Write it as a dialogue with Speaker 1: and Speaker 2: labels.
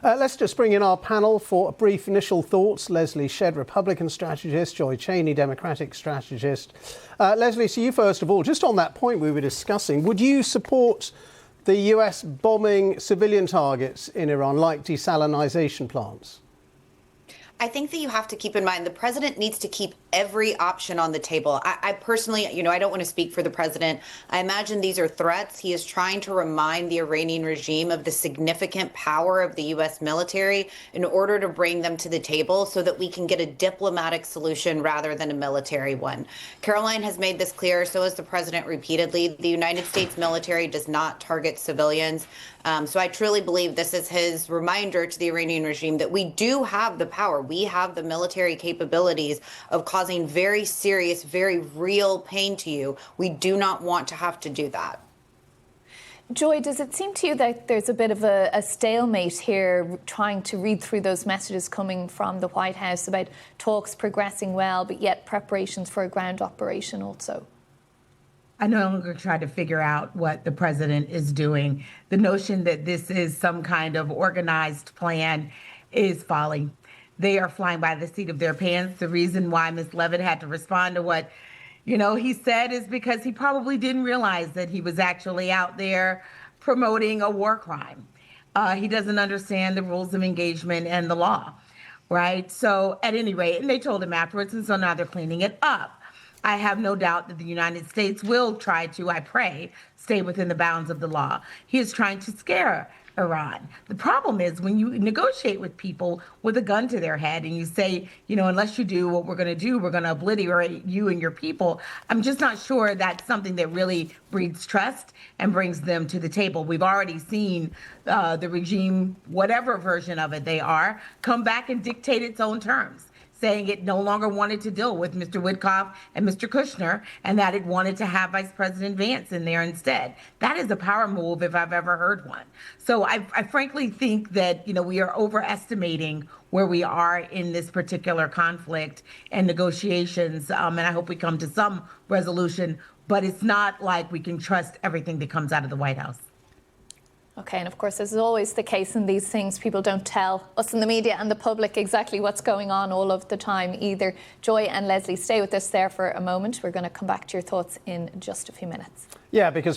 Speaker 1: Let's just bring in our panel for brief initial thoughts. Leslie Shedd, Republican strategist, Joy Cheney, Democratic strategist. Leslie, so you first of all, just on that point we were discussing, would you support the US bombing civilian targets in Iran, like desalinization plants?
Speaker 2: I think that you have to keep in mind the president needs to keep every option on the table. I personally, I don't want to speak for the president. I imagine these are threats. He is trying to remind the Iranian regime of the significant power of the U.S. military in order to bring them to the table so that we can get a diplomatic solution rather than a military one. Caroline has made this clear, so has the president repeatedly. The United States military does not target civilians. So I truly believe this is his reminder to the Iranian regime that we do have the power. We have the military capabilities of causing very serious, very real pain to you. We do not want to have to do that.
Speaker 3: Joy, does it seem to you that there's a bit of a stalemate here, trying to read through those messages coming from the White House about talks progressing well, but yet preparations for a ground operation also?
Speaker 4: I no longer try to figure out what the president is doing. The notion that this is some kind of organized plan is folly. They are flying by the seat of their pants. The reason why Ms. Leavitt had to respond to what, he said is because he probably didn't realize that he was actually out there promoting a war crime. He doesn't understand the rules of engagement and the law, right? So at any rate, and they told him afterwards, and so now they're cleaning it up. I have no doubt that the United States will try to, I pray, stay within the bounds of the law. He is trying to scare Iran. The problem is when you negotiate with people with a gun to their head and you say, unless you do what we're going to do, we're going to obliterate you and your people. I'm just not sure that's something that really breeds trust and brings them to the table. We've already seen the regime, whatever version of it they are, come back and dictate its own terms, saying it no longer wanted to deal with Mr. Witkoff and Mr. Kushner, and that it wanted to have Vice President Vance in there instead. That is a power move if I've ever heard one. So I frankly think that, we are overestimating where we are in this particular conflict and negotiations, and I hope we come to some resolution, but it's not like we can trust everything that comes out of the White House.
Speaker 3: OK, and of course, as is always the case in these things, people don't tell us in the media and the public exactly what's going on all of the time either. Joy and Leslie, stay with us there for a moment. We're going to come back to your thoughts in just a few minutes.
Speaker 1: Yeah, because